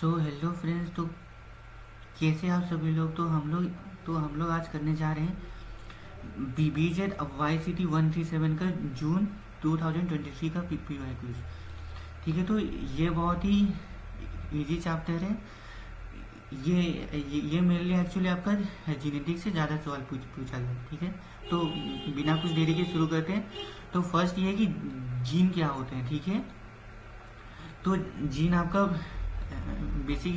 So hello friends. तो कैसे आप सभी लोग। तो हम लोग आज करने जा रहे हैं बीबीजेड YCT 137 का जून 2023 का PPY क्विज। ठीक है, तो ये बहुत ही इजी चैप्टर है। ये मेरे लिए एक्चुअली आपका जेनेटिक्स से ज़्यादा सवाल पूछा गया। ठीक है, तो बिना कुछ देरी के शुरू करते हैं। तो फर्स्ट ये है कि जीन क्या होते हैं। ठीक है, तो जीन आपका बेसिक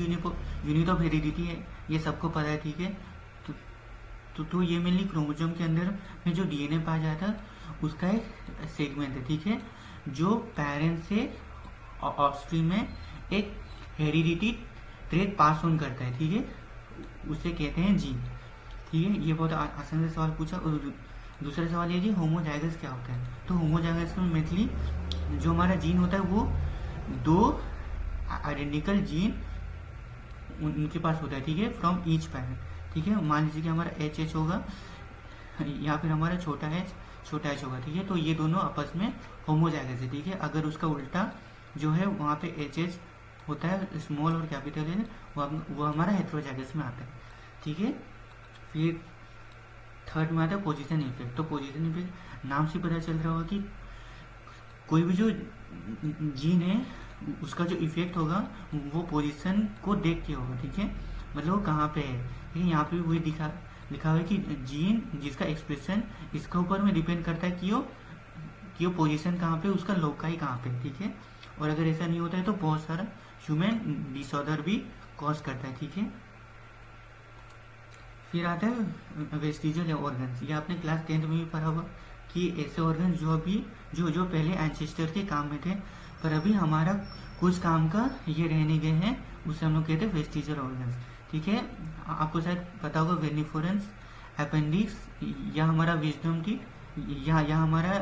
यूनिट ऑफ हेरिडिटी है, ये सबको पता है। ठीक है, तो ये मेनली क्रोमोसोम के अंदर में जो डीएनए पाया जाता है उसका एक सेगमेंट है। ठीक है, जो पेरेंट्स से ऑफस्प्रिंग में एक हेरिडिटी ट्रेट पास ऑन करता है। ठीक है, उसे कहते हैं जीन। ठीक है, ये बहुत आसान से सवाल पूछा। और दूसरा सवाल ये जी होमोजाइगस क्या होता है। तो होमोजाइगस में मेनली जो हमारा जीन होता है वो दो आइडेंटिकल जीन उनके पास होता है। ठीक है, फ्रॉम ईच पेरेंट। ठीक है, मान लीजिए कि हमारा एच होगा या फिर हमारा छोटा एच होगा। ठीक है, तो ये दोनों आपस में होमोजाइगस है। ठीक है, अगर उसका उल्टा जो है वहाँ पे एच होता है, स्मॉल और कैपिटल है, वो हमारा हेट्रोजाइगस में आता है। ठीक है, फिर थर्ड में आता है पोजीशन इफेक्ट। तो पोजीशन इफेक्ट नाम से पता चल रहा होगा कि कोई भी जो जीन है उसका जो इफेक्ट होगा वो पोजीशन को देख के होगा। ठीक है, मतलब वो कहाँ पे है। ठीक है, यहाँ पे भी वही लिखा हुआ है कि जीन जिसका एक्सप्रेशन इसके ऊपर में डिपेंड करता है कि वो पोजीशन कहाँ पे, उसका लोकाई कहाँ पे। ठीक है, और अगर ऐसा नहीं होता है तो बहुत सारा ह्यूमन डिसऑर्डर भी कॉज करता है। ठीक है, फिर आता है वेस्टिजियल ऑर्गन्स। ये आपने क्लास 10th में भी पढ़ा होगा कि ऐसे ऑर्गन जो अभी जो पहले एंसेस्टर के काम में थे पर अभी हमारा कुछ काम का ये रहने गए हैं, उसे हम लोग कहते हैं वेस्टिजियल ऑर्गन्स। ठीक है, आपको शायद पता होगा वेनिफोरेंस अपेंडिक्स या हमारा विजडम टीथ या हमारा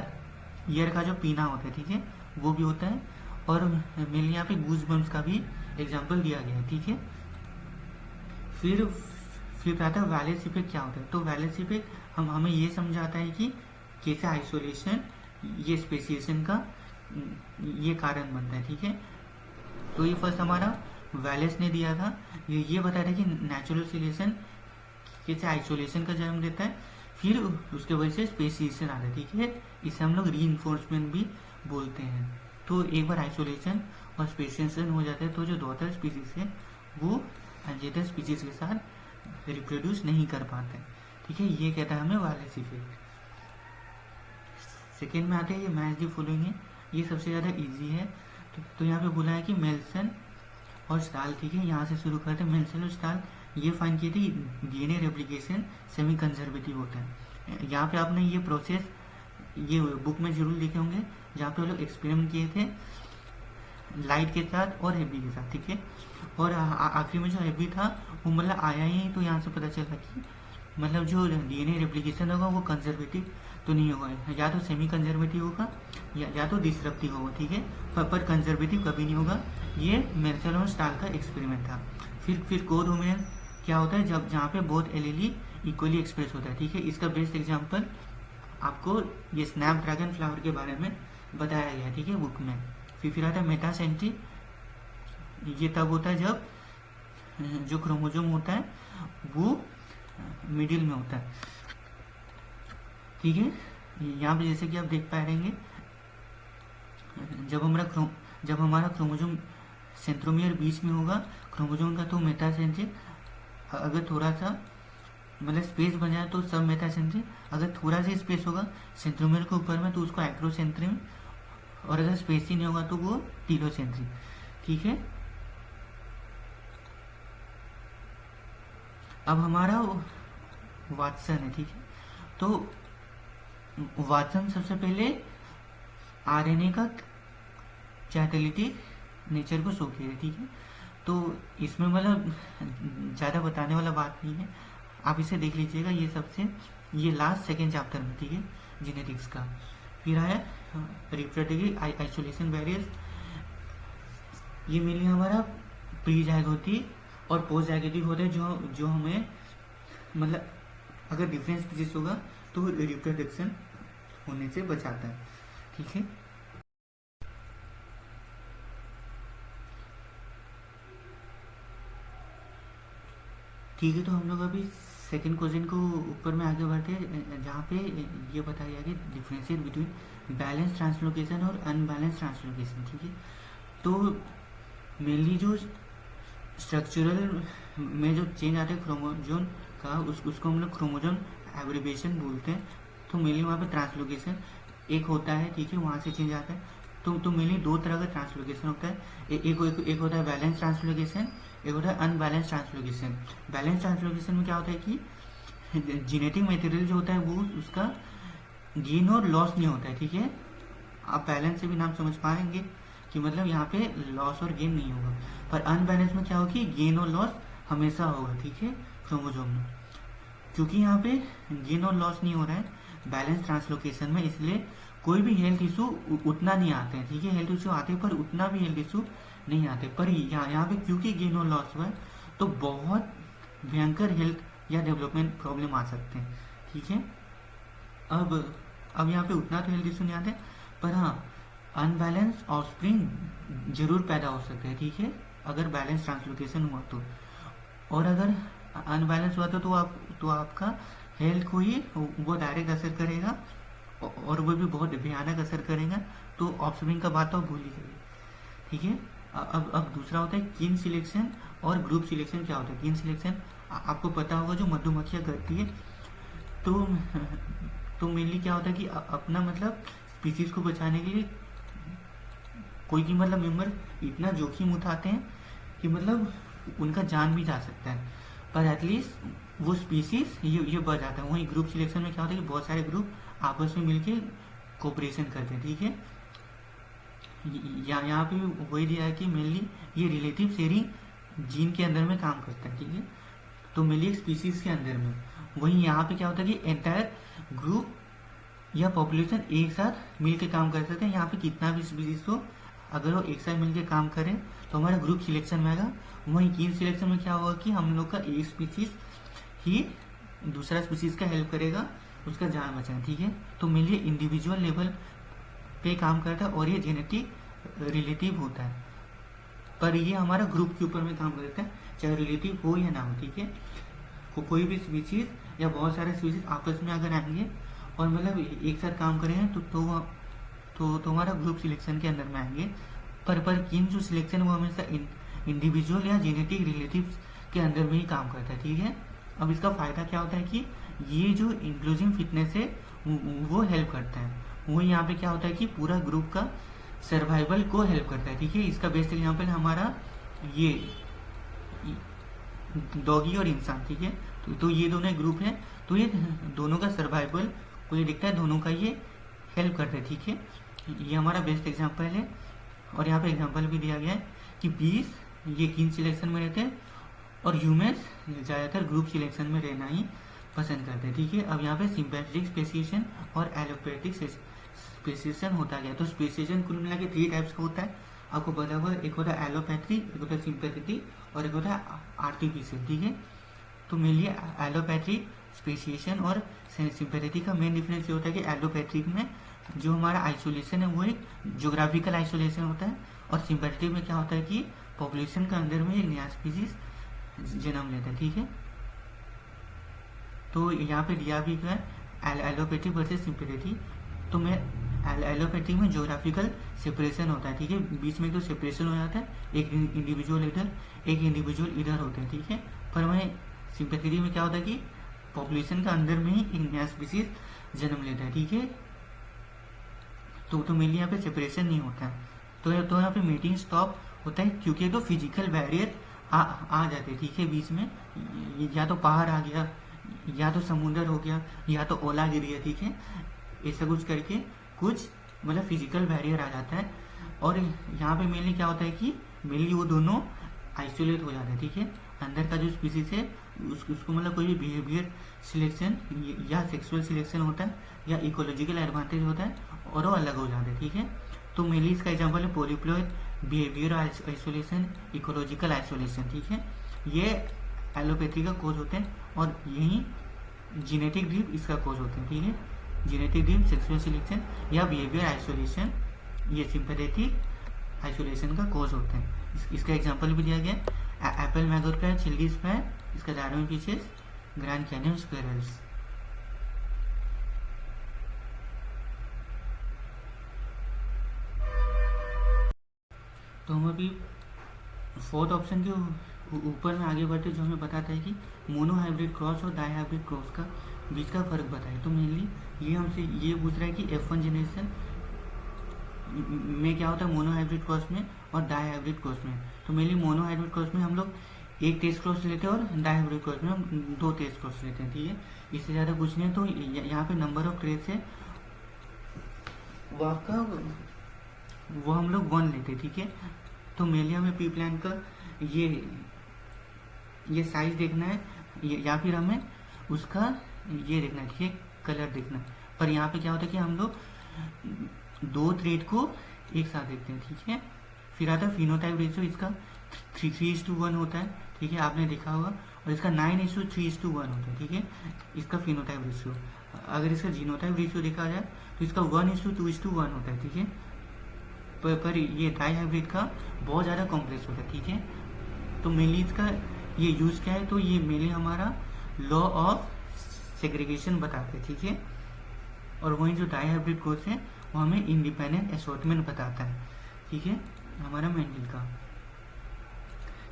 ईयर का जो पीना होता है। ठीक है, वो भी होता है। और मेनली यहाँ पे गूज बम्स का भी एग्जाम्पल दिया गया है। ठीक है, फिर फिर आता है वैलेंस इफेक्ट क्या होता है। तो वैलेंस इफेक्ट हमें ये समझाता है कि कैसे आइसोलेशन ये स्पेसिएशन का ये कारण बनता है। ठीक है, तो ये फर्स्ट हमारा वैलेंस ने दिया था। ये बताया था कि नेचुरल सिलेक्शन कैसे आइसोलेशन का जन्म देता है, फिर उसके वजह से स्पेसिएशन आता है। ठीक है, इसे हम लोग री भी बोलते हैं। तो एक बार आइसोलेशन और स्पेसिएशन हो जाता है तो जो डॉटर स्पीसीज है वो अनजेटर स्पीसीज के साथ रिप्रोड्यूस नहीं कर पाते। ठीक है, ये कहता है हमें वायरलेस इफेक्ट। सेकेंड में आते हैं ये मैच दी फॉलोइंग है, ये सबसे ज़्यादा इजी है। तो यहाँ पे बोला है कि मेल्सन और स्टाल। ठीक है, यहाँ से शुरू करते हैं। मेल्सन और स्टाल ये फाइंड किए थे डीएनए रेप्लिकेशन सेमी कंजर्वेटिव होता है। यहाँ पे आपने ये प्रोसेस ये बुक में जरूर लिखे होंगे, जहाँ पे वो लोग एक्सपेरिमेंट किए थे लाइट के साथ और हेवी के साथ। ठीक है, और आखिरी में जो हेवी था वो मतलब आया ही, तो यहाँ से पता चला कि मतलब जो डीएनए रेप्लिकेशन होगा वो कंजर्वेटिव तो नहीं होगा, या तो सेमी कंजर्वेटिव होगा या तो डिसरप्टिव होगा। ठीक है, पर कंजर्वेटिव कभी नहीं होगा। ये मेर्सल और स्टाल का एक्सपेरिमेंट था। फिर को डोमिनेंस क्या होता है, जब जहाँ पे बोथ एलीली इक्वली एक्सप्रेस होता है। ठीक है, इसका बेस्ट एग्जाम्पल आपको ये स्नैपड्रैगन फ्लावर के बारे में बताया गया है। ठीक है, बुक में। फिर आता है मेटासेंट्री। ये तब होता है जब जो क्रोमोजोम होता है वो मिडिल में होता है। ठीक है, यहाँ पे जैसे कि आप देख पा रहेंगे जब हमारा क्रोमोजोम सेंट्रोमियर बीच में होगा क्रोमोजोम का, तो मेटासेंट्रिक। अगर थोड़ा सा मतलब स्पेस बन जाए तो सब मेटासेंट्रिक। अगर थोड़ा सा स्पेस होगा सेंट्रोमियर के ऊपर में तो उसको एक्रोसेंट्रिक, और अगर स्पेस ही नहीं होगा तो वो टीलोसेंट्रिक। ठीक है, अब हमारा वाटसन है। ठीक है, तो वाटसन सबसे पहले आरएनए का कैटालिटिक नेचर को शो किया। ठीक है, तो इसमें मतलब ज़्यादा बताने वाला बात नहीं है, आप इसे देख लीजिएगा। ये सबसे ये लास्ट सेकेंड चैप्टर में। ठीक है, जेनेटिक्स का। फिर आया रिप्रोडक्टिव आइसोलेशन बैरियर्स। ये मेनली हमारा प्री जायगोटी और पोस्ट जायगोटिक होता है, जो हमें मतलब अगर डिफरेंस स्पीसीज होगा तो रिप्रोडक्शन होने से बचाता है। ठीक है, ठीक है, तो हम लोग अभी सेकंड क्वेश्चन को ऊपर में आगे बढ़ते हैं, जहाँ पे ये बताया गया कि डिफ्रेंशिएट बिटवीन बैलेंस ट्रांसलोकेशन और अनबैलेंस ट्रांसलोकेशन। ठीक है, तो मेनली जो स्ट्रक्चरल में जो चेंज आता है क्रोमोजोम का, उसको हम लोग क्रोमोजोम एब्रिविएशन बोलते हैं। तो मेनली वहाँ पे ट्रांसलोकेशन एक होता है, ठीक है, वहाँ से चेंज आता है। तो मेनली दो तरह का ट्रांसलोकेशन होता है, एक होता है बैलेंस ट्रांसलोकेशन, एक होता है अनबैलेंस ट्रांसलोकेशन। बैलेंस ट्रांसलोकेशन में क्या होता है कि जेनेटिक मटेरियल जो होता है वो उसका गेन और लॉस नहीं होता है। ठीक है, आप बैलेंस से भी नाम समझ पाएंगे कि मतलब यहाँ पे लॉस और गेन नहीं होगा। पर अनबैलेंस में क्या होगा कि गेन और लॉस हमेशा होगा। ठीक है, क्रोमोजोम में क्योंकि यहाँ पे गेन और लॉस नहीं हो रहा है बैलेंस ट्रांसलोकेशन में, इसलिए कोई भी हेल्थ इशू उतना नहीं आते हैं। ठीक है, हेल्थ इशू आते हैं पर उतना भी हेल्थ इशू नहीं आते। पर यहाँ पे क्योंकि गेन और लॉस हुआ है तो बहुत भयंकर हेल्थ या डेवलपमेंट प्रॉब्लम आ सकते हैं। ठीक है, अब यहाँ पे उतना तो हेल्थ इशू नहीं आते, पर हाँ अनबैलेंस ऑफस्प्रिंग जरूर पैदा हो सकते हैं। ठीक है, अगर बैलेंस ट्रांसलोकेशन हुआ तो, और अगर अनबैलेंस हुआ तो आपका हेल्थ को ही वो डायरेक्ट असर करेगा, और वो भी बहुत भयानक असर करेगा। तो ऑफस्प्रिंग का बात तो भूल ही जाइए। ठीक है, अब दूसरा होता है किन सिलेक्शन और ग्रुप सिलेक्शन। क्या होता है किन सिलेक्शन? आपको पता होगा जो मधुमक्खियाँ करती है, तो मेनली क्या होता है कि अपना मतलब स्पीसीज को बचाने के लिए कोई की मतलब मेंबर इतना जोखिम उठाते हैं कि मतलब उनका जान भी जा सकता है, पर एटलीस्ट वो स्पीसीज ये बच जाता है। वहीं ग्रुप सिलेक्शन में क्या होता है कि बहुत सारे ग्रुप आपस में मिलके कोऑपरेशन करते हैं। ठीक है, यहाँ पे वही दिया है कि मेनली ये रिलेटिव शेयरिंग जीन के अंदर में काम करता है। ठीक है, तो मेनली एक स्पीसीज के अंदर में। वहीं यहाँ पे क्या होता है कि एंटायर ग्रुप या पॉपुलेशन एक साथ मिलके काम कर सकते हैं। यहाँ पे कितना भी स्पीसीज हो, अगर वो एक साथ मिलके काम करें तो हमारा ग्रुप सिलेक्शन में आएगा। वहीं कीन सिलेक्शन में क्या होगा कि हम लोग का एक स्पीसीज ही दूसरा स्पीसीज का हेल्प करेगा उसका जान बचाना। ठीक है, तो मेनली इंडिविजुअल लेवल पे काम करता है और ये जेनेटिक रिलेटिव होता है, पर ये हमारा ग्रुप के ऊपर में काम करता है, चाहे रिलेटिव हो या ना हो। ठीक है, कोई भी स्पीसीज या बहुत सारे स्पीसीज आपस में अगर आएंगे और मतलब एक साथ काम करेंगे तो हमारा ग्रुप सिलेक्शन के अंदर में आएंगे। पर किन जो सिलेक्शन वो हमेशा इंडिविजुअल या जेनेटिक रिलेटिव्स के अंदर में ही काम करता है। ठीक है, अब इसका फायदा क्या होता है कि ये जो इंक्लूसिव फिटनेस है वो हेल्प करता है। वो यहाँ पे क्या होता है कि पूरा ग्रुप का सर्वाइवल को हेल्प करता है। ठीक है, इसका बेस्ट एग्जाम्पल हमारा ये डॉगी और इंसान। ठीक है, तो ये दोनों ग्रुप है, तो ये दोनों का सर्वाइवल को ये दिखता है, दोनों का ये हेल्प करता है। ठीक है, ये हमारा बेस्ट एग्जाम्पल है। और यहाँ पे एग्जाम्पल भी दिया गया है कि 20 ये किन सिलेक्शन में रहते हैं और ह्यूमन्स ज़्यादातर ग्रुप सिलेक्शन में रहना ही पसंद करते हैं। ठीक है, अब यहाँ पे सिंपैथेटिक स्पेसिएशन और एलोपैथिक स्पेसिएशन होता गया। तो स्पेसिएशन कुल मिला के 3 टाइप्स का होता है, आपको पता होगा। एक होता है एलोपैथिक, एक होता है सिंपैथेटिक और एक होता है आर्टिफिशियल। ठीक है, तो मेनली एलोपैथिक, स्पेसिएशन और सिंपैथेटिक का मेन डिफरेंस ये होता है कि एलोपैथिक में जो हमारा आइसोलेशन है वो एक ज्योग्राफिकल आइसोलेशन होता है, और सिंपैथेटिक में क्या होता है कि पॉपुलेशन के अंदर में एक नया स्पीसीज जन्म लेता है। ठीक है, तो यहाँ पे दिया भी है एलोपैथिक वर्सेस सिंपैथेटिक। तो मैं एलोपैथिक में ज्योग्राफिकल सेपरेशन होता है। ठीक है, बीच में तो सेपरेशन हो जाता है, एक इंडिविजुअल इधर एक इंडिविजुअल इधर होते हैं। ठीक है, पर वहीं सिंपैथेटिक में क्या होता है कि पॉपुलेशन के अंदर में ही एक नया स्पीसीज जन्म लेता है। ठीक है, तो मेनली यहाँ पे सेपरेशन नहीं होता है। तो यहाँ पे मीटिंग स्टॉप होता है क्योंकि तो फिजिकल बैरियर आ जाते हैं। ठीक है, बीच में या तो पहाड़ आ गया, या तो समुद्र हो गया, या तो ओला गिर गया। ठीक है, ऐसा कुछ करके कुछ मतलब फिजिकल बैरियर आ जाता है। और यहाँ पे मेनली क्या होता है कि मेनली वो दोनों आइसोलेट हो जाते हैं। ठीक है, अंदर का जो स्पीसीज है उसको मतलब कोई भी बिहेवियर सिलेक्शन या सेक्सुअल सिलेक्शन होता है या इकोलॉजिकल एडवांटेज होता है और वो अलग हो जाते हैं। ठीक है, तो मेनली इसका एग्जाम्पल है polyploid, behaviour isolation, ecological isolation. ठीक है, ये एलोपैथी का कोज होते हैं और यही जेनेटिक ड्रिफ्ट इसका कोज होते हैं। ठीक है, जेनेटिक ड्रिफ्ट, सेक्सुअल सिलेक्शन या बिहेवियर आइसोलेशन ये सिंपैथेटिक आइसोलेशन का कोज होते हैं। इसका एग्जाम्पल भी दिया गया एप्पल मैंगो का चिल्लीज है, इसका Darwin fishes, grand canyon squirrels. तो हम अभी फोर्थ ऑप्शन के ऊपर में आगे बढ़ते, जो हमें बताता है कि मोनो हाइब्रिड क्रॉस और डाई हाइब्रिड क्रॉस का बीच का फर्क बताए। तो मेनली ये हमसे ये पूछ रहा है कि F1 जनरेशन में क्या होता है मोनो हाइब्रिड क्रॉस में और डाई हाइब्रिड क्रॉस में। तो मेनली मोनो हाइब्रिड क्रॉस में हम लोग एक टेस्ट क्रॉस लेते हैं और डाई हाइब्रिड क्रॉस में हम 2 टेस्ट क्रॉस लेते हैं, ठीक है। इससे ज़्यादा कुछ नहीं है। तो यहाँ पे नंबर ऑफ ट्रेस है वो आपका वो हम लोग 1 लेते हैं, ठीक है। तो मेनली हमें पी प्लान का ये साइज देखना है, या फिर हमें उसका ये देखना है, ठीक है, कलर देखना है। पर यहाँ पे क्या होता है कि हम लोग 2 थ्रेड को एक साथ देखते हैं, ठीक है। फिर आता है फिनोटाइप रेशियो, इसका 3:1 होता है, ठीक है, आपने देखा होगा। और इसका 9:3:1 होता है, ठीक है, इसका फिनोटाइप रेशियो। अगर इसका जीनोटाइप रेशियो देखा जाए तो इसका 1:2:1 होता है, ठीक है। पर ये डाई हाइब्रिड का बहुत ज़्यादा कॉम्प्लेक्स होता है, ठीक है। तो मेनली इसका ये यूज़ क्या है, तो ये मेनली हमारा लॉ ऑफ सेग्रीगेशन बताते हैं, ठीक है। और वहीं जो डाई हाइब्रिड कोर्स है वो हमें इंडिपेंडेंट असॉर्टमेंट बताता है, ठीक है, हमारा मेंडल का।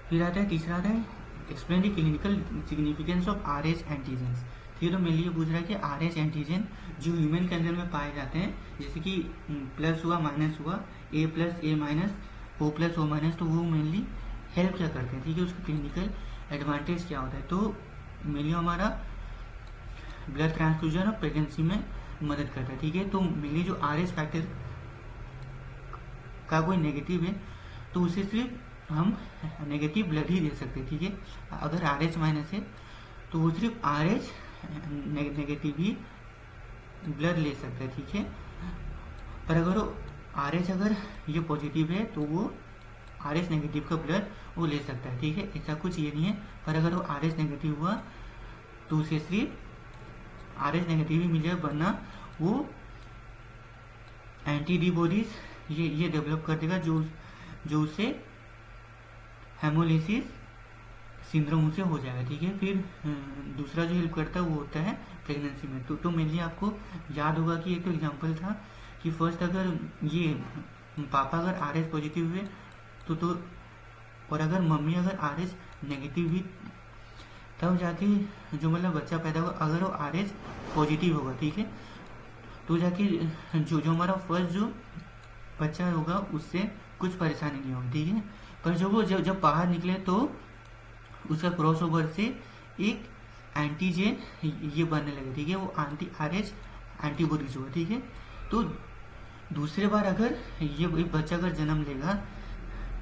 फिर आता है तीसरा, आता है explain the clinical significance of RH antigens. ठीक है, तो मेनली ये पूछ रहा है कि RH एंटीजन जो ह्यूमन के अंदर में पाए जाते हैं, जैसे कि प्लस हुआ, माइनस हुआ, A+, A-, O+, O-, तो वो मेनली हेल्प क्या करते हैं, ठीक है, उसका क्लिनिकल एडवांटेज क्या होता है। तो मेनली हमारा ब्लड ट्रांसफ्यूजन और प्रेगनेंसी में मदद करता है, ठीक है। तो मेनली जो RH फैक्टर का कोई नेगेटिव है तो उसे सिर्फ हम नेगेटिव ब्लड ही दे सकते हैं, ठीक है। अगर RH माइनस है तो वो सिर्फ RH नेगेटिव ही ब्लड ले सकता है, ठीक है। पर अगर RH अगर ये पॉजिटिव है तो वो RH नेगेटिव का ब्लड वो ले सकता है, ठीक है, ऐसा कुछ ये नहीं है। पर अगर वो RH नेगेटिव हुआ तो उसे सिर्फ RH नेगेटिव ही मिलेगा, वरना वो एंटीबॉडीज ये डेवलप कर देगा जो उसे हेमोलिसिस सिंड्रोम से हो जाएगा, ठीक है। फिर दूसरा जो हेल्प करता है वो होता है प्रेगनेंसी में। तो मेनली आपको याद होगा कि एक तो एग्जांपल था कि फर्स्ट अगर ये पापा अगर RH पॉजिटिव हुए तो और अगर मम्मी अगर RH नेगेटिव हुई तब जाके जो मतलब बच्चा पैदा होगा, अगर वो RH पॉजिटिव होगा, ठीक है, तो जाके जो हमारा फर्स्ट जो बच्चा होगा उससे कुछ परेशानी नहीं होगी, ठीक है। पर जो वो जब बाहर निकले तो उसका क्रॉसओवर से एक एंटीजेन ये बनने लगे, ठीक है, वो RH एंटीबॉडीज होगा, ठीक है। तो दूसरे बार अगर ये बच्चा अगर जन्म लेगा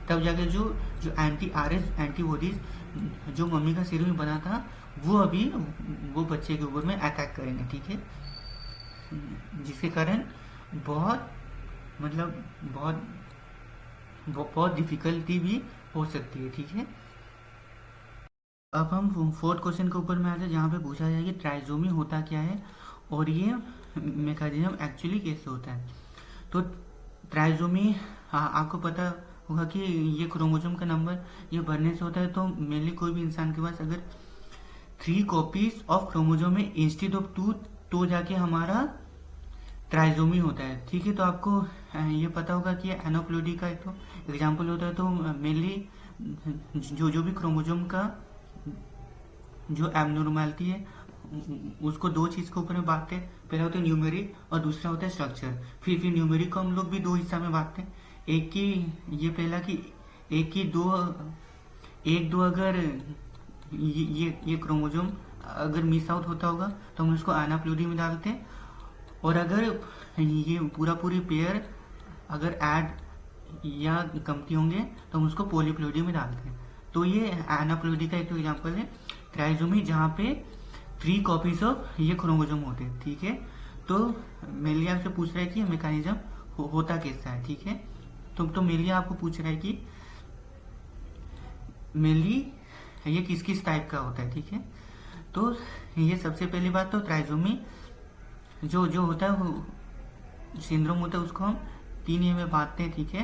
तब जाके जो RH एंटीबॉडीज जो मम्मी का सीरम में बना था वो बच्चे के ऊपर में अटैक करेंगे, ठीक है, जिसके कारण बहुत डिफिकल्टी भी हो सकती है, ठीक है। अब हम फोर्थ क्वेश्चन के ऊपर में आते हैं, जहाँ पे पूछा जाए कि ट्राइजोमी होता क्या है और ये मैकेनिज्म एक्चुअली कैसे होता है। तो ट्राइजोमी आपको पता होगा कि ये क्रोमोसोम का नंबर ये बढ़ने से होता है। तो मेनली कोई भी इंसान के पास अगर 3 कॉपीज ऑफ क्रोमोसोम है इंस्टेड ऑफ 2 तो जाके हमारा ट्राइजोमी होता है, ठीक है। तो आपको ये पता होगा कि एनोप्लोडी का एक तो एग्जाम्पल होता है। तो मेनली जो भी क्रोमोसोम का जो एबनॉर्मैलिटी है उसको 2 चीज के ऊपर में बांटते हैं, पहला होता है न्यूमेरिक और दूसरा होता है स्ट्रक्चर। फिर न्यूमेरिक को हम लोग भी 2 हिस्सा में बांटते हैं, एक की ये पहला कि एक दो अगर ये क्रोमोसोम अगर मिस आउट होता होगा तो हम उसको एनाप्लोडी में डालते हैं, और अगर ये पूरी पेयर अगर ऐड या कमती होंगे तो हम उसको पॉलीप्लोडी में डालते हैं। तो ये एनाप्लोडी का एक तो एग्जांपल है ट्राइजोमी, जहाँ पे 3 कॉपीज ऑफ ये क्रोमोसोम होते हैं, ठीक है। तो मेनली आपसे पूछ रहा है कि मैकेनिज्म होता कैसा है, ठीक है। तो मेनली आपको पूछ रहा है कि मेनली ये किस किस टाइप का होता है, ठीक है। तो ये सबसे पहली बात तो ट्राइजोमी जो होता है वो सिंड्रोम होता है, उसको हम 3 ये में बांटते हैं, ठीक है।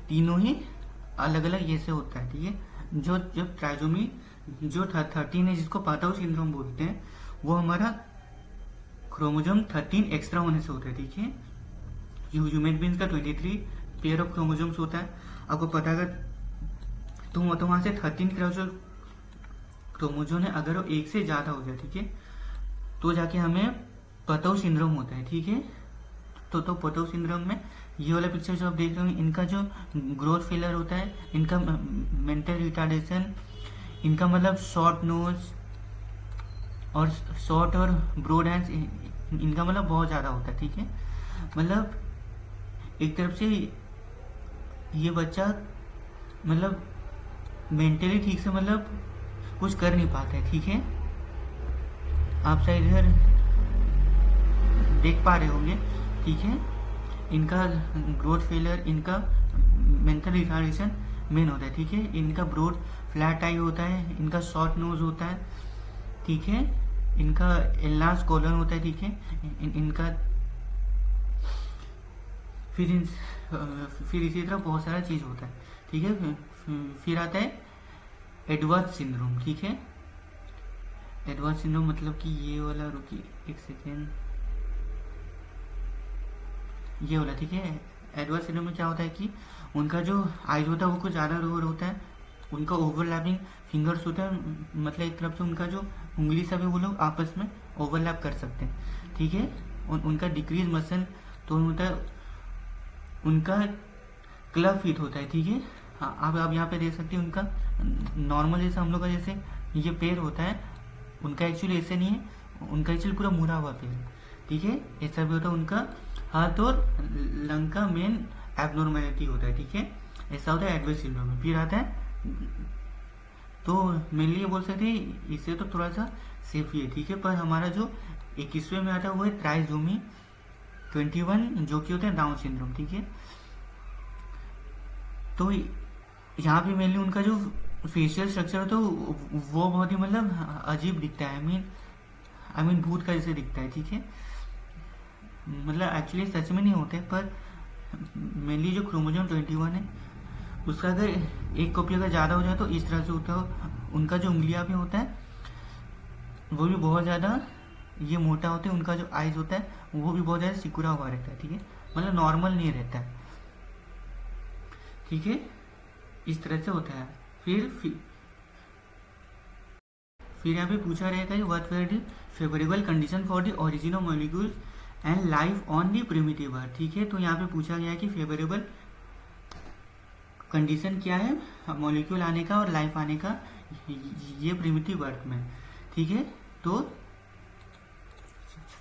तीनों ही अलग अलग ये से होता है, ठीक है। जो जब ट्राइजोमी जो 13 है जिसको पाताउ सिंड्रोम बोलते हैं, वो हमारा क्रोमोजोम 13 एक्स्ट्रा होने से होता है, ठीक है। ह्यूमन बींग्स का 23 पेयर ऑफ क्रोमोजोम्स होता है, आपको पता अगर तो वहां से 13 क्रोमोजोम है, अगर वो एक से ज्यादा हो जाए, ठीक है, तो जाके हमें पाताउ सिंड्रोम होता है, ठीक है। तो पाताउ सिंड्रोम में ये वाला पिक्चर जो आप देख रहे हो, इनका जो ग्रोथ फेलियर होता है, इनका मेंटल रिटार्डेशन, इनका मतलब शॉर्ट नोज और शॉर्ट और ब्रॉड हैंड्स, इनका मतलब बहुत ज्यादा होता है, ठीक है। मतलब एक तरफ से ये बच्चा मतलब मेंटली ठीक से मतलब कुछ कर नहीं पाता है, ठीक है। आप शायद इधर देख पा रहे होंगे, ठीक है। इनका ग्रोथ फेलियर, इनका मेंटल रिटार्डेशन मेन होता है, ठीक है। इनका ब्रॉड फ्लैट आई होता है, इनका शॉर्ट नोज होता है, ठीक है। इनका एनलार्ज कॉलर होता है, ठीक है। इनका फिर इसी तरह बहुत सारा चीज होता है, ठीक है। फिर आता है एडवर्ड सिंड्रोम, ठीक है। एडवर्ड सिंड्रोम मतलब कि ये वाला, रुकिए एक सेकेंड, ये वाला, ठीक है। एडवर्ड सिंड्रोम में क्या होता है कि उनका जो आइज होता है वो कुछ ज्यादा रोर होता है, उनका ओवरलैपिंग फिंगर्स होता है, मतलब एक तरफ से उनका जो उंगली सब है वो लोग आपस में ओवरलैप कर सकते हैं, ठीक है। उनका डिक्रीज मसल तो होता है, उनका क्लब फीट होता है, ठीक है। आप यहाँ पे देख सकते हैं, उनका नॉर्मल जैसे हम लोग का जैसे ये पैर होता है, उनका एक्चुअली ऐसे नहीं है, उनका एक्चुअली पूरा मुड़ा हुआ पैर, ठीक है। ऐसा भी होता है। उनका हाथ और लंग का मेन एबनॉर्मेलिटी होता है, ठीक है। ऐसा होता है एडवर्ड सिंड्रोम में। फिर आता है, तो मेनली ये बोल सकते हैं इससे तो थोड़ा सा सेफ ही है, ठीक है। पर हमारा जो 21वें में आता है वो है ट्राइजोमी 21, जो कि होता है डाउन सिंड्रोम, ठीक है। तो यहाँ पे मेनली उनका जो फेशियल स्ट्रक्चर होता है वो बहुत ही मतलब अजीब दिखता है, आई मीन भूत का जैसे दिखता है, ठीक है। मतलब एक्चुअली सच में नहीं होते, पर मेनली जो क्रोमोसोम 21 है उसका अगर एक कॉपी अगर ज्यादा हो जाए तो इस तरह से होता है। उनका जो उंगलियां भी होता है वो भी बहुत ज्यादा ये मोटा होता है, उनका जो आइज होता है वो भी बहुत ज्यादा सिकुड़ा हुआ रहता है, ठीक है। मतलब नॉर्मल नहीं रहता है, ठीक है। इस तरह से होता है। फिर यहाँ पे पूछा रहेगा कि what were the favourable condition for the origin of molecules and life on the primitive earth, ठीक है। तो यहाँ पे पूछा गया है कि फेवरेबल कंडीशन क्या है मॉलिक्यूल आने का और लाइफ आने का ये प्रिमिटिव अर्थ में, ठीक है। तो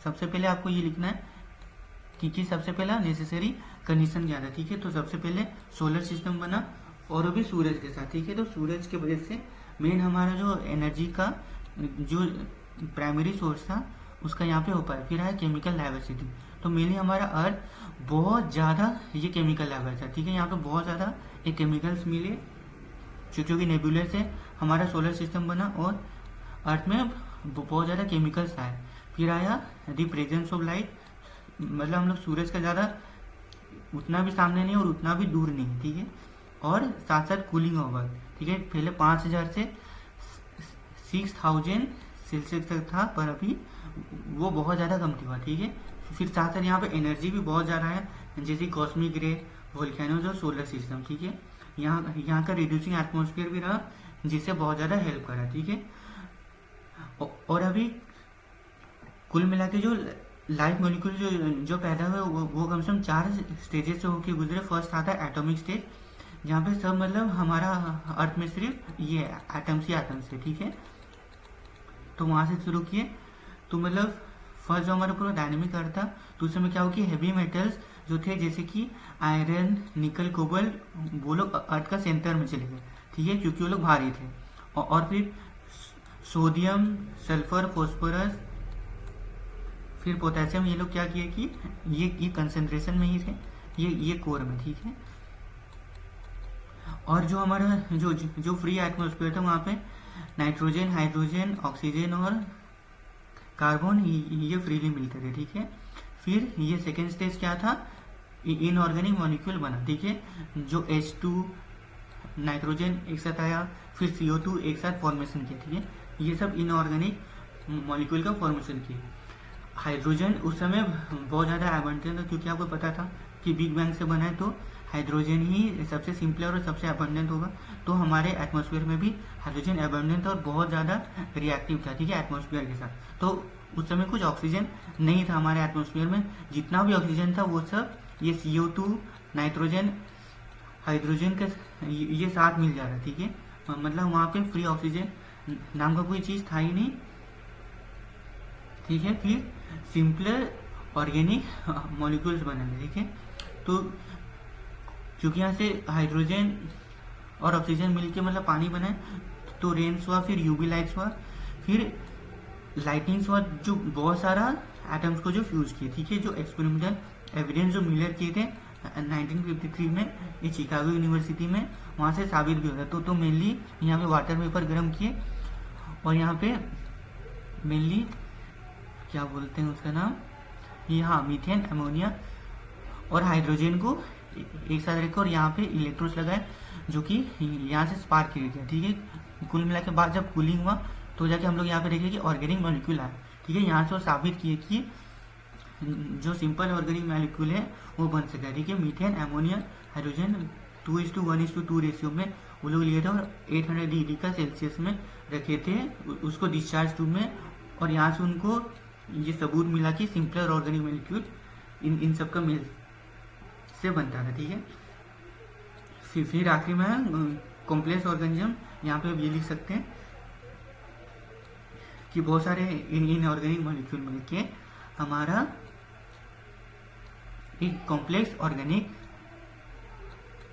सबसे पहले आपको ये लिखना है कि सबसे पहला नेसेसरी कंडीशन क्या था, ठीक है। तो सबसे पहले सोलर सिस्टम बना और वो भी सूरज के साथ, ठीक है। तो सूरज के वजह से मेन हमारा जो एनर्जी का जो प्राइमरी सोर्स था उसका यहाँ पे हो पाया। फिर आया केमिकल डाइवर्सिटी, तो मेनली हमारा अर्थ बहुत ज्यादा ये केमिकल डाइवर्स था, ठीक है। यहाँ पे बहुत ज्यादा ये केमिकल्स मिले क्योंकि नेबुलर से हमारा सोलर सिस्टम बना और अर्थ में बहुत ज्यादा केमिकल्स आए। फिर आया द प्रेजेंस ऑफ लाइट, मतलब हम लोग सूरज का ज्यादा उतना भी सामने नहीं और उतना भी दूर नहीं, ठीक है। और साथ साथ कूलिंग ओवर, ठीक है। पहले 5000 से 6000 सेल्सियस तक था, पर अभी वो बहुत ज्यादा कम हुआ, ठीक है। फिर साथ साथ यहाँ पे एनर्जी भी बहुत ज्यादा है, जैसे कॉस्मिक रे, वोल्केनोज और सोलर सिस्टम, ठीक है। यहाँ का रिड्यूसिंग एटमॉस्फेयर भी रहा जिससे बहुत ज्यादा हेल्प करा, ठीक है। और अभी कुल मिला के जो लाइफ मॉलिक्यूल जो पैदा हुए वो कम से कम 4 स्टेजेस से होके गुजरे। फर्स्ट आता है एटॉमिक स्टेज, जहाँ पे सब मतलब हमारा अर्थ में सिर्फ ये एटम्स ही एटम्स है, ठीक है। तो वहां से शुरू किए, तो मतलब फर्स्ट जो हमारा पूरा डायनेमिक अर्थ था, तो उस समय क्या हो कि हैवी मेटल्स जो थे जैसे कि आयरन, निकल, कोबाल्ट, वो लोग अर्थ का सेंटर में चले गए, ठीक है, क्योंकि वो लोग भारी थे। और फिर सोडियम, सल्फर, फॉस्फोरस, फिर पोटेशियम, ये लोग क्या किए कि ये कंसेंट्रेशन में ही थे, ये कोर में, ठीक है। और जो हमारा जो फ्री एटमॉस्फेयर था वहां पे नाइट्रोजन, हाइड्रोजन, ऑक्सीजन और कार्बन ये फ्रीली मिलते थे, ठीक है। फिर ये सेकेंड स्टेज क्या था, इनऑर्गेनिक मॉलिक्यूल बना, ठीक है। जो H2 नाइट्रोजन एक साथ आया, फिर CO2 एक साथ फॉर्मेशन किया, ठीक है। ये सब इनऑर्गेनिक मॉलिक्यूल का फॉर्मेशन किया। हाइड्रोजन उस समय बहुत ज़्यादा एबंडेंट था, क्योंकि आपको पता था कि बिग बैंग से बना है तो हाइड्रोजन ही सबसे सिंपल और सबसे एबंडेंट होगा। तो हमारे एटमॉस्फेयर में भी हाइड्रोजन एबंडेंट था और बहुत ज़्यादा रिएक्टिव था, ठीक है, एटमॉस्फेयर के साथ। तो उस समय कुछ ऑक्सीजन नहीं था हमारे एटमॉस्फेयर में, जितना भी ऑक्सीजन था वो सब ये CO2, नाइट्रोजन, हाइड्रोजन के ये साथ मिल जा रहा है, ठीक है। मतलब वहाँ पे फ्री ऑक्सीजन नाम का कोई चीज़ था ही नहीं, ठीक है। फिर सिंपलर ऑर्गेनिक मॉलिक्यूल्स बने, ठीक है। तो क्योंकि यहाँ से हाइड्रोजन और ऑक्सीजन मिलके मतलब पानी बना है, तो रेन्स हुआ, फिर UV लाइट्स हुआ, फिर लाइटिंग्स हुआ, जो बहुत सारा एटम्स को जो फ्यूज किए, ठीक है। जो एक्सपेरिमेंटल एविडेंस जो मिलर किए थे 1953 में ये शिकागो यूनिवर्सिटी में, वहाँ से साबित भी होता। तो मेनली यहाँ पे वाटर वेपर गर्म किए और यहाँ पे मेनली क्या बोलते हैं उसका नाम, यहाँ मीथेन, अमोनिया और हाइड्रोजन को एक साथ रखे और यहाँ पे इलेक्ट्रोड्स लगाए, जो कि यहाँ से स्पार्क क्रिएट किया, ठीक है। कुल मिला के बाद जब कूलिंग हुआ तो जाके हम लोग यहाँ पे देखे कि ऑर्गेनिक मॉलिक्यूल आया, ठीक है। यहाँ से वो साबित किए कि जो सिंपल ऑर्गेनिक मॉलिक्यूल है वो बन सका, ठीक है। मीथेन, अमोनिया, हाइड्रोजन 2:1:2 रेशियो में वो लोग लिए थे और 800 डिग्री का सेल्सियस में रखे थे उसको डिस्चार्ज ट्यूब में, और यहाँ से उनको ये सबूत मिला कि सिंपलर ऑर्गेनिक मॉलिक्यूल इन सब का मिल से बनता था, ठीक है। फिर आखिरी में कॉम्प्लेक्स ऑर्गेनिज्म, यहाँ पे आप ये लिख सकते हैं कि बहुत सारे इनऑर्गेनिक मॉलिक्यूल मिलके हमारा एक कॉम्प्लेक्स ऑर्गेनिक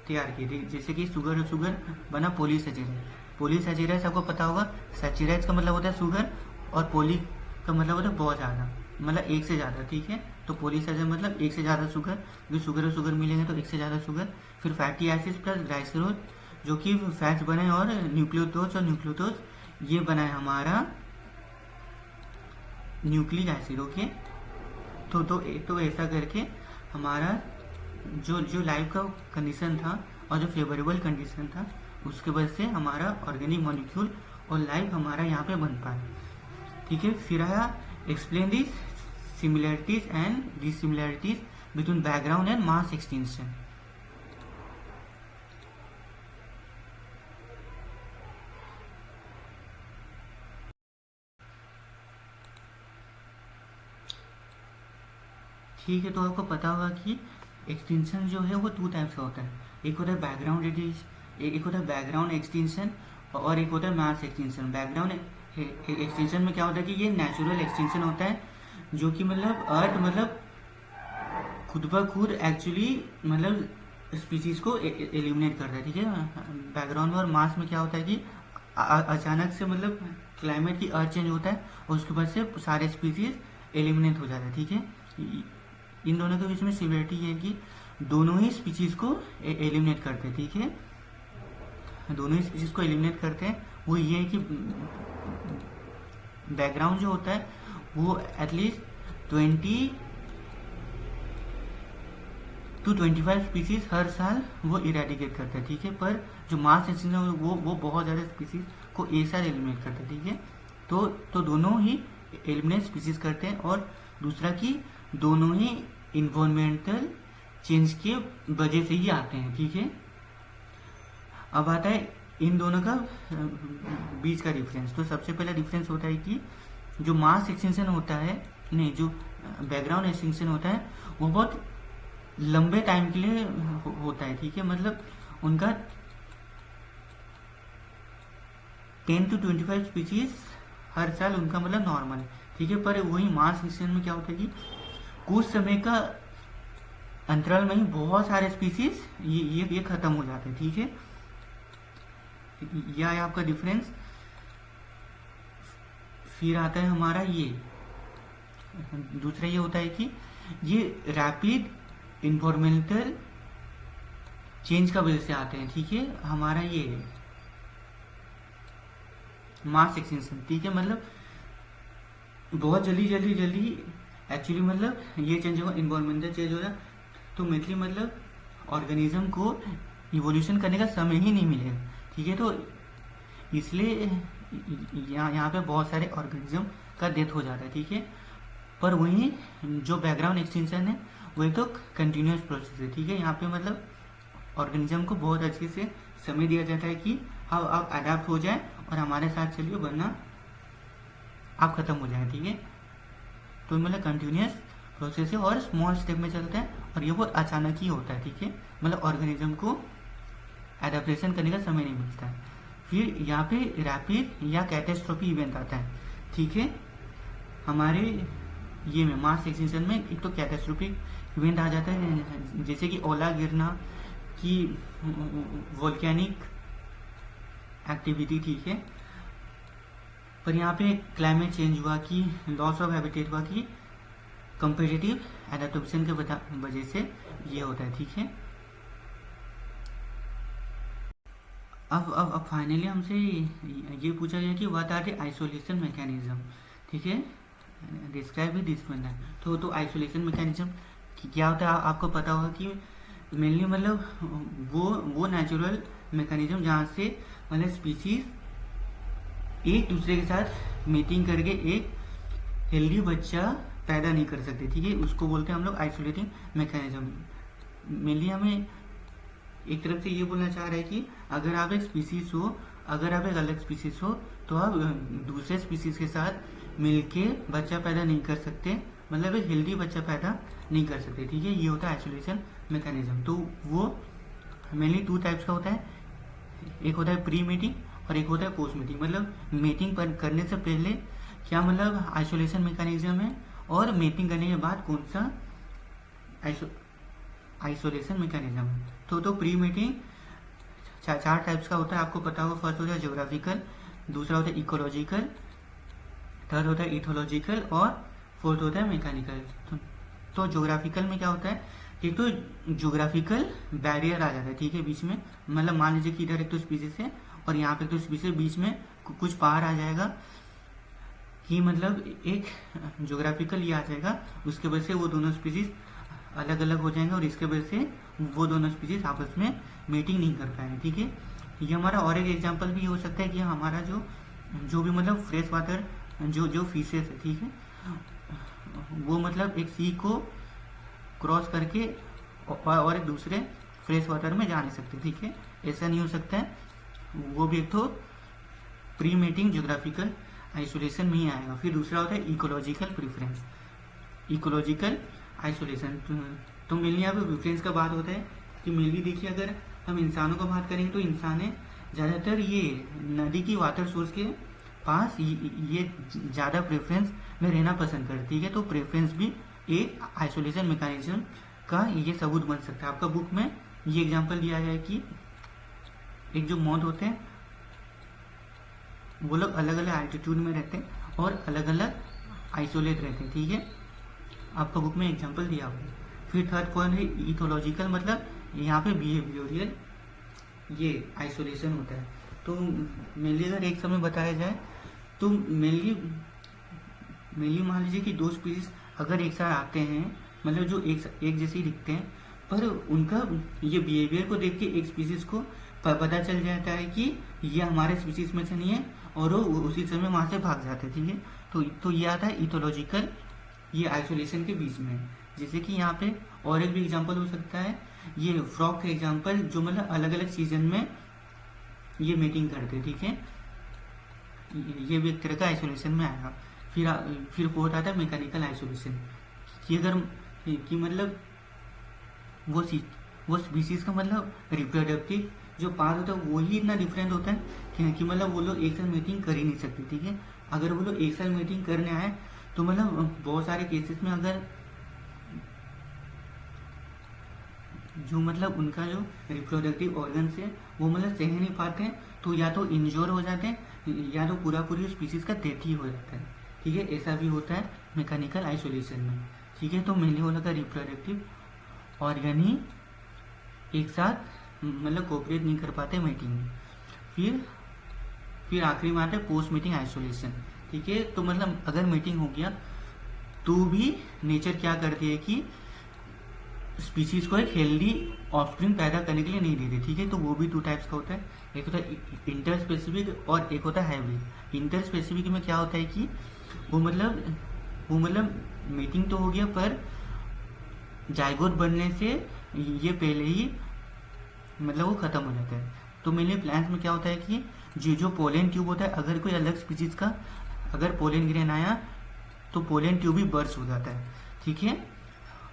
तैयार किए थे। जैसे कि शुगर बना पॉलीसेचेराइड। पॉलीसेचेराइड आपको पता होगा, सैचेराइड का मतलब होता है शुगर और पॉली का मतलब होता है बहुत ज़्यादा, मतलब एक से ज़्यादा, ठीक है। तो पॉलीसेचेराइड मतलब एक से ज़्यादा शुगर, जो शुगर और शुगर मिलेंगे तो एक से ज़्यादा शुगर। फिर फैटी एसिड प्लस ग्लाइसरोल, जो कि फैट्स बने, और न्यूक्लियोटोज ये बना है हमारा न्यूक्लिक एसिड, ओके। तो ऐसा करके हमारा जो लाइफ का कंडीशन था और जो फेवरेबल कंडीशन था उसके वजह से हमारा ऑर्गेनिक मॉलिक्यूल और लाइफ हमारा यहाँ पे बन पाया, ठीक है। फिर आया explain the similarities and dissimilarities between background and mass extinction. ठीक है, तो आपको पता होगा कि एक्सटिंक्शन जो है वो 2 टाइप्स का होता है। एक होता है बैकग्राउंड एक होता है बैकग्राउंड एक्सटिंक्शन और एक होता है मास एक्सटिंक्शन। बैकग्राउंड एक्सटिंक्शन में क्या होता है कि ये नेचुरल एक्सटिंक्शन होता है, जो कि मतलब अर्थ मतलब खुद ब खुद एक्चुअली मतलब स्पीसीज को एलिमिनेट करता है, ठीक है। बैकग्राउंड और मास में क्या होता है कि अचानक से मतलब क्लाइमेट की अर्थ चेंज होता है और उसके बाद से सारे स्पीसीज एलिमिनेट हो जाते हैं, ठीक है। इन दोनों के बीच में सिमिलरिटी ये है कि दोनों ही स्पीसीज को एलिमिनेट करते हैं, ठीक है। दोनों ही स्पीसीज को एलिमिनेट करते हैं। वो ये है कि बैकग्राउंड जो होता है वो एटलीस्ट 20 to 25 स्पीसीज हर साल वो इरेडिकेट करता है, ठीक है। पर जो मास एक्सटिंक्शन है वो बहुत ज़्यादा स्पीसीज को एक साथ एलिमिनेट करता है, ठीक है। तो दोनों ही एलिमिनेट स्पीसीज करते हैं, और दूसरा कि दोनों ही इन्वायरमेंटल चेंज के वजह से ही आते हैं, ठीक है। अब आता है इन दोनों का बीच का डिफरेंस। तो सबसे पहला डिफरेंस होता है कि जो मास एक्सटिंक्शन होता है, नहीं, जो बैकग्राउंड एक्सटिंक्शन होता है वो बहुत लंबे टाइम के लिए होता है, ठीक है। मतलब उनका 10 to 25 स्पीसीज हर साल उनका मतलब नॉर्मल है, ठीक है। पर वही मास एक्सटिंक्शन में क्या होता है कि कुछ समय का अंतराल में ही बहुत सारे स्पीसीज ये खत्म हो जाते हैं, ठीक है। यह है आपका डिफरेंस। फिर आता है हमारा ये दूसरा, ये होता है कि ये रैपिड इन्वायरमेंटल चेंज का वजह से आते हैं, ठीक है। हमारा ये मास एक्सटिंक्शन, ठीक है, मतलब बहुत जल्दी एक्चुअली मतलब ये चेंज होगा, इन्वायरमेंटल चेंज हो रहा। तो मेनली मतलब ऑर्गेनिज्म को इवोल्यूशन करने का समय ही नहीं मिलेगा, ठीक है। तो इसलिए यहाँ पे बहुत सारे ऑर्गेनिज्म का डेथ हो जाता है, ठीक है। पर वहीं जो बैकग्राउंड एक्सटेंशन है वही तो कंटिन्यूस प्रोसेस है, ठीक है। यहाँ पे मतलब ऑर्गेनिज्म को बहुत अच्छे से समय दिया जाता है कि हाँ आप अडेप्ट हो जाए और हमारे साथ चलिए, वरना आप खत्म हो जाए, ठीक है। तो मतलब कंटिन्यूस प्रोसेस है और स्मॉल स्टेप में चलता है और ये बहुत अचानक ही होता है, ठीक है। मतलब ऑर्गेनिज्म को एडेप्टेशन करने का समय नहीं मिलता है। फिर यहाँ पे रैपिड या कैटास्ट्रोफी इवेंट आता है, ठीक है। हमारे ये में मास एक्सटिंक्शन में एक तो कैटास्ट्रोफिक इवेंट आ जाता है, जैसे कि ओला गिरना की वोल्केनिक एक्टिविटी, ठीक है। पर यहाँ पे क्लाइमेट चेंज हुआ कि लॉस ऑफ हैबिटेट हुआ कि कंपेटिटिव एडेप्टेशन के वजह से ये होता है, ठीक है। अब फाइनली हमसे ये पूछा गया कि what are the isolation mechanism, ठीक है, डिस्क्राइब विद दिस वन। तो आइसोलेशन मैकेनिज्म क्या होता है आपको पता होगा कि मेनली मतलब वो नेचुरल मैकेनिज्म जहाँ से मतलब स्पीसीज एक दूसरे के साथ मीटिंग करके एक हेल्दी बच्चा पैदा नहीं कर सकते, ठीक है। उसको बोलते हैं हम लोग आइसोलेटिंग मैकेनिज्म। मेनली हमें एक तरफ से ये बोलना चाह रहे हैं कि अगर आप एक स्पीसीज हो, अगर आप एक अलग स्पीसीज हो, तो आप दूसरे स्पीसीज के साथ मिलके बच्चा पैदा नहीं कर सकते, मतलब एक हेल्दी बच्चा पैदा नहीं कर सकते, ठीक है। ये होता है आइसोलेशन मैकेनिज्म। तो वो मेनली 2 टाइप्स का होता है, एक होता है प्री मीटिंग और एक होता है पोस्ट मीटिंग। मतलब मीटिंग करने से पहले क्या मतलब आइसोलेशन मैकेनिज्म है, और मीटिंग करने के बाद कौन सा आइसोलेशन मैकेनिज्म है। तो प्री मीटिंग 4 टाइप्स का होता है, आपको पता होगा। फर्स्ट होता है ज्योग्राफिकल, दूसरा होता है इकोलॉजिकल, थर्ड होता है इथोलॉजिकल और फोर्थ होता है मैकेनिकल। तो ज्योग्राफिकल में क्या होता है, एक तो ज्योग्राफिकल बैरियर आ जाता है, ठीक है, बीच में। मतलब मान लीजिए कि इधर एक तो स्पीसीज है और यहाँ पे तो स्पीसीज, बीच में कुछ पहाड़ आ जाएगा कि मतलब एक ज्योग्राफिकल ये आ जाएगा, उसके वजह से वो दोनों स्पीसीज अलग अलग हो जाएंगे और इसके वजह से वो दोनों स्पीसीज आपस में मीटिंग नहीं कर पाएंगे, ठीक है। ये हमारा और एक एग्जांपल भी हो सकता है कि हमारा जो भी मतलब फ्रेश वाटर जो फिशेस है, ठीक है, वो मतलब एक सी को क्रॉस करके और एक दूसरे फ्रेश वाटर में जा नहीं सकते, ठीक है। ऐसा नहीं हो सकता है, वो भी एक तो प्री मीटिंग ज्योग्राफिकल आइसोलेशन में ही आएगा। फिर दूसरा होता है इकोलॉजिकल प्रेफरेंस, इकोलॉजिकल आइसोलेशन। तो मेनली यहाँ पे प्रेफरेंस का बात होता है कि मेनली देखिए, अगर हम इंसानों का बात करेंगे तो इंसान ज़्यादातर ये नदी की वाटर सोर्स के पास ये ज़्यादा प्रेफरेंस में रहना पसंद करते, ठीक है। तो प्रेफरेंस भी एक आइसोलेशन मैकेनिज्म का ये सबूत बन सकता है। आपका बुक में ये एग्जांपल दिया है कि एक जो मॉथ होते हैं वो लोग अलग अलग एल्टीट्यूड में रहते हैं और अलग अलग आइसोलेट रहते हैं, ठीक है। आपका बुक में एग्जांपल दिया हुआ है। फिर थर्ड पॉइंट है इथोलॉजिकल, मतलब यहाँ पे बिहेवियरल ये आइसोलेशन होता है। तो मेनली अगर एक समय बताया जाए तो मेनली मान लीजिए कि 2 स्पीसीज अगर एक साथ आते हैं, मतलब जो एक जैसे ही दिखते हैं, पर उनका ये बिहेवियर को देख के एक स्पीसीज को पता चल जाता है कि ये हमारे स्पीसीज में से नहीं है और वो उसी समय वहां से भाग जाते हैं, ठीक है। तो ये आता है इथोलॉजिकल, ये आइसोलेशन के बीच में। जैसे कि यहाँ पे और एक भी एग्जांपल हो सकता है, ये फ्रॉग का एग्जांपल, जो मतलब अलग अलग सीजन में ये मीटिंग करते हैं, ठीक है। ये भी एक तरह का आइसोलेशन में आएगा। फिर फोर्थ आता है मैकेनिकल आइसोलेशन, कि अगर कि मतलब वो स्पीसीज का मतलब रिप्रोडक्टिव जो पार्ट होता है वो ही इतना डिफरेंट होता है कि मतलब वो लोग एक साथ मीटिंग कर ही नहीं सकते, ठीक है। अगर वो लोग एक साथ मीटिंग करने आए तो मतलब बहुत सारे केसेस में अगर जो मतलब उनका जो रिप्रोडक्टिव ऑर्गन्स है वो मतलब सह नहीं पाते हैं, तो या तो इंजोर हो जाते हैं या तो पूरी स्पीसीज का डेथ ही हो जाता है, ठीक है। ऐसा भी होता है मैकेनिकल आइसोलेशन में, ठीक है। तो मेनली वो लगा रिप्रोडक्टिव ऑर्गन ही एक साथ मतलब कोऑपरेट नहीं कर पाते मीटिंग में। फिर आखिरी में आता है पोस्ट मीटिंग आइसोलेशन, ठीक है। तो मतलब अगर मीटिंग हो गया तो भी नेचर क्या करती है कि स्पीसीज को एक हेल्दी ऑफस्प्रिंग पैदा करने के लिए नहीं देते, ठीक है। तो वो भी 2 टाइप्स का होता है, एक होता है इंटर स्पेसिफिक और एक होता है हाइब्रिड। इंटर स्पेसिफिक में क्या होता है कि वो मतलब मीटिंग तो हो गया, पर जाइगोट बनने से ये पहले ही मतलब वो खत्म हो जाता है। तो मेनली प्लांट्स में क्या होता है कि जो पोलन ट्यूब होता है, अगर कोई अलग स्पीसीज का अगर पोलन ग्रेन आया तो पोलन ट्यूब भी बर्स्ट हो जाता है, ठीक है।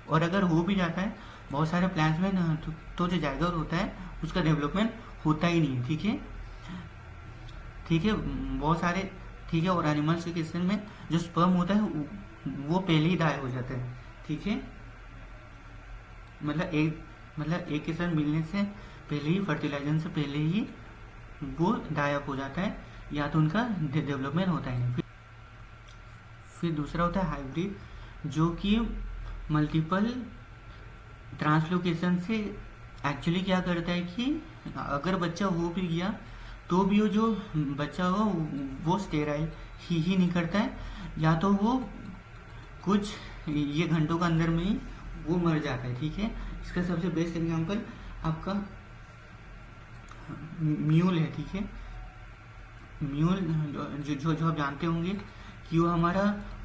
और अगर हो भी जाता है बहुत सारे प्लांट्स में ना, तो जो जाइगोट होता है उसका डेवलपमेंट होता ही नहीं है, ठीक है, ठीक है, बहुत सारे, ठीक है। और एनिमल्स के केस में जो स्पर्म होता है वो पहले ही डाई हो जाता है, ठीक है। मतलब एक के साथ मिलने से पहले ही, फर्टिलाइजेशन से पहले ही वो डाई अप हो जाता है, या तो उनका डेवलपमेंट होता ही नहीं। फिर दूसरा होता है हाइब्रिड, जो कि मल्टीपल ट्रांसलोकेशन से एक्चुअली क्या करता है कि अगर बच्चा हो भी गया तो भी वो जो बच्चा हो वो स्टेराइल ही नहीं करता है, या तो वो कुछ ये घंटों के अंदर में ही वो मर जाता है, ठीक है। इसका सबसे बेस्ट एग्जांपल आपका म्यूल है, ठीक है। म्यूल जो आप जानते होंगे कि वो हमारा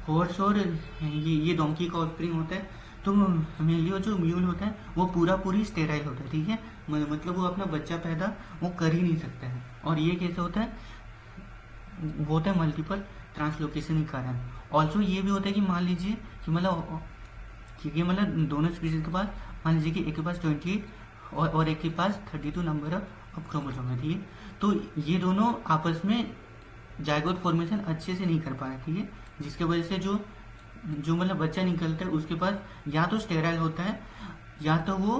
हॉर्स और ये डोंकी का ऑफस्प्रिंग होता है। तो मेनली जो म्यूल होता है वो पूरी स्टेराइल होता है, ठीक है। मतलब वो अपना बच्चा पैदा वो कर ही नहीं सकता है। और ये कैसे होता है, वो होता है मल्टीपल ट्रांसलोकेशन के कारण। ऑल्सो ये भी होता है कि मान लीजिए कि मतलब दोनों स्पीसीज के पास, मान लीजिए कि एक के पास 28 और एक के पास 32 नंबर ऑफ क्रोमोसोम है, ठीक है। तो ये दोनों आपस में जाइगोट फॉर्मेशन अच्छे से नहीं कर पाए, ठीक है, जिसके वजह से जो मतलब बच्चा निकलता है उसके पास या तो स्टेराइल होता है, या तो वो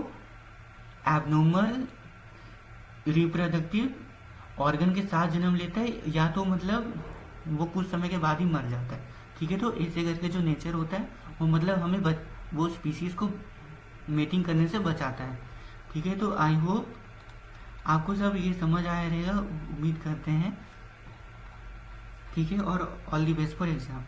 एबनॉर्मल रिप्रोडक्टिव ऑर्गन के साथ जन्म लेता है, या तो मतलब वो कुछ समय के बाद ही मर जाता है, ठीक है। तो ऐसे करके जो नेचर होता है वो मतलब हमें वो स्पीसीज को मेटिंग करने से बचाता है, ठीक है। तो आई होप आपको सब ये समझ आया रहेगा, उम्मीद करते हैं, ठीक है। और all the best for exam.